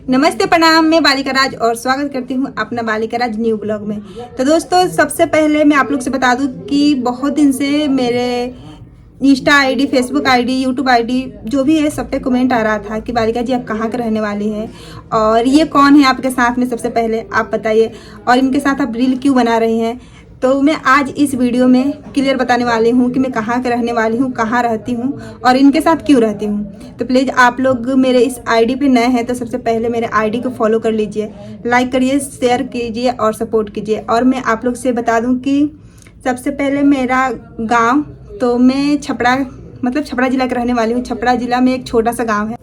नमस्ते प्रणाम, मैं बालिका राज और स्वागत करती हूँ अपना बालिका राज न्यू ब्लॉग में। तो दोस्तों, सबसे पहले मैं आप लोग से बता दूँ कि बहुत दिन से मेरे Insta ID, Facebook ID, YouTube ID जो भी है सब पे कमेंट आ रहा था कि बालिका जी आप कहाँ के रहने वाली हैं और ये कौन है आपके साथ में, सबसे पहले आप बताइए, और इनके साथ आप रील क्यों बना रही हैं। तो मैं आज इस वीडियो में क्लियर बताने वाली हूँ कि मैं कहाँ के रहने वाली हूँ, कहाँ रहती हूँ और इनके साथ क्यों रहती हूँ। तो प्लीज़ आप लोग मेरे इस आईडी पे नए हैं तो सबसे पहले मेरे आईडी को फॉलो कर लीजिए, लाइक करिए, शेयर कीजिए और सपोर्ट कीजिए। और मैं आप लोग से बता दूँ कि सबसे पहले मेरा गाँव, तो मैं छपरा जिला के रहने वाली हूँ। छपरा जिला में एक छोटा सा गाँव है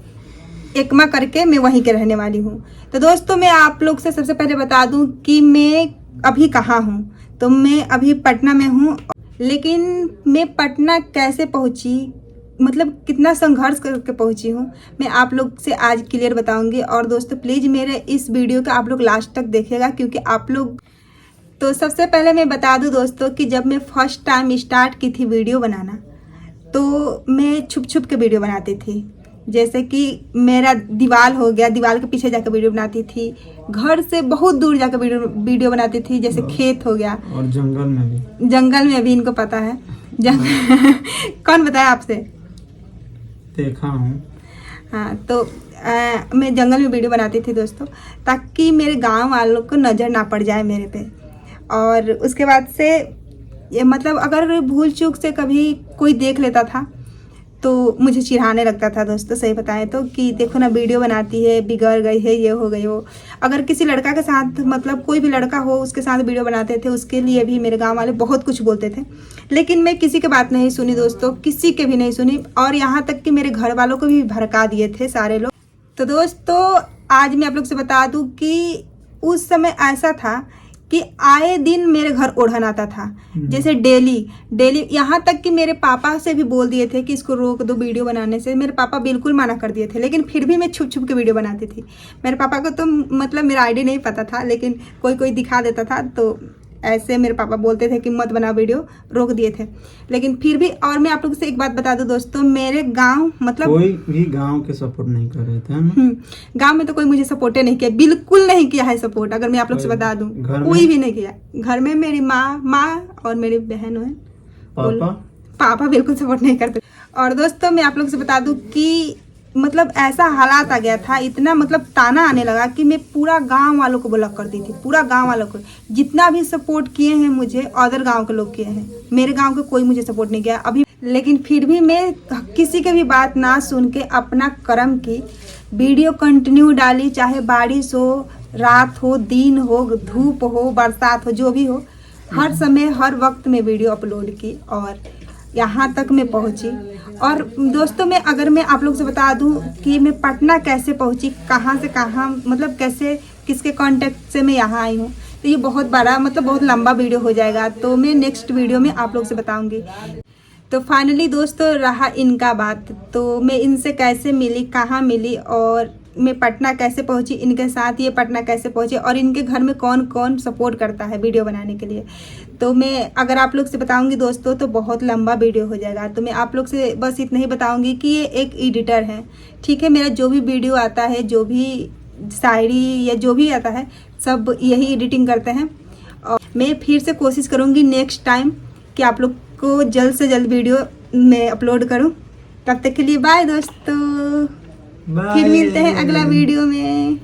एकमा करके, मैं वहीं के रहने वाली हूँ। तो दोस्तों, मैं आप लोग से सबसे पहले बता दूँ कि मैं अभी कहाँ हूँ। तो मैं अभी पटना में हूँ, लेकिन मैं पटना कैसे पहुँची, मतलब कितना संघर्ष करके पहुँची हूँ, मैं आप लोग से आज क्लियर बताऊँगी। और दोस्तों प्लीज़ मेरे इस वीडियो का आप लोग लास्ट तक देखिएगा, क्योंकि आप लोग, तो सबसे पहले मैं बता दूँ दोस्तों कि जब मैं फर्स्ट टाइम स्टार्ट की थी वीडियो बनाना, तो मैं छुप छुप के वीडियो बनाती थी। जैसे कि मेरा दीवार हो गया, दीवार के पीछे जाकर वीडियो बनाती थी, घर से बहुत दूर जाकर वीडियो बनाती थी, जैसे खेत हो गया, और जंगल में भी इनको पता है कौन बताया आपसे? देखा हूँ। हाँ, तो मैं जंगल में वीडियो बनाती थी दोस्तों, ताकि मेरे गांव वालों को नज़र ना पड़ जाए मेरे पे। और उसके बाद से ये मतलब अगर भूल चूक से कभी कोई देख लेता था तो मुझे चिढ़ाने लगता था दोस्तों, सही बताएं तो, कि देखो ना वीडियो बनाती है, बिगड़ गई है, ये हो गई हो। अगर किसी लड़का के साथ, मतलब कोई भी लड़का हो उसके साथ वीडियो बनाते थे, उसके लिए भी मेरे गांव वाले बहुत कुछ बोलते थे, लेकिन मैं किसी की बात नहीं सुनी दोस्तों, किसी के भी नहीं सुनी। और यहाँ तक कि मेरे घर वालों को भी भड़का दिए थे सारे लोग। तो दोस्तों आज मैं आप लोग से बता दूँ कि उस समय ऐसा था कि आए दिन मेरे घर ओढ़न आता था, जैसे डेली, यहाँ तक कि मेरे पापा से भी बोल दिए थे कि इसको रोक दो वीडियो बनाने से। मेरे पापा बिल्कुल मना कर दिए थे, लेकिन फिर भी मैं छुप छुप के वीडियो बनाती थी। मेरे पापा को तो मतलब मेरा आईडी नहीं पता था, लेकिन कोई दिखा देता था, तो ऐसे मेरे पापा बोलते थे कि मत बना वीडियो, रोक दिए थे। लेकिन फिर भी, और मैं आप लोग से एक बात बता दूं दोस्तों, मेरे गांव, मतलब कोई भी गांव के सपोर्ट नहीं कर रहे थे। गांव में तो कोई मुझे सपोर्ट नहीं किया, बिल्कुल नहीं किया है सपोर्ट। अगर मैं आप लोग से बता दूं, कोई भी नहीं किया। घर में मेरी माँ और मेरी बहन है, पापा बिल्कुल सपोर्ट नहीं करते। और दोस्तों मैं आप लोग से बता दूं कि मतलब ऐसा हालात आ गया था, इतना मतलब ताना आने लगा कि मैं पूरा गांव वालों को ब्लॉक कर दी थी, पूरा गांव वालों को। जितना भी सपोर्ट किए हैं मुझे, अदर गांव के लोग किए हैं, मेरे गांव के कोई मुझे सपोर्ट नहीं किया अभी। लेकिन फिर भी मैं किसी की भी बात ना सुन के अपना कर्म की वीडियो कंटिन्यू डाली, चाहे बारिश हो, रात हो, दिन हो, धूप हो, बरसात हो, जो भी हो, हर समय हर वक्त में वीडियो अपलोड की और यहाँ तक मैं पहुँची। और दोस्तों अगर मैं आप लोग से बता दूँ कि मैं पटना कैसे पहुँची, कहाँ से कहाँ, मतलब कैसे, किसके कांटेक्ट से मैं यहाँ आई हूँ, तो ये बहुत बड़ा, मतलब बहुत लंबा वीडियो हो जाएगा, तो मैं नेक्स्ट वीडियो में आप लोग से बताऊँगी। तो फाइनली दोस्तों रहा इनका बात, तो मैं इनसे कैसे मिली, कहाँ मिली, और मैं पटना कैसे पहुंची इनके साथ, ये पटना कैसे पहुंचे, और इनके घर में कौन कौन सपोर्ट करता है वीडियो बनाने के लिए। तो मैं अगर आप लोग से बताऊंगी दोस्तों तो बहुत लंबा वीडियो हो जाएगा। तो मैं आप लोग से बस इतना ही बताऊंगी कि ये एक एडिटर है, ठीक है। मेरा जो भी वीडियो आता है, जो भी शायरी या जो भी आता है, सब यही एडिटिंग करते हैं। और मैं फिर से कोशिश करूँगी नेक्स्ट टाइम कि आप लोग को जल्द से जल्द वीडियो मैं अपलोड करूँ। तब तक के लिए बाय दोस्तों, फिर मिलते हैं अगला वीडियो में।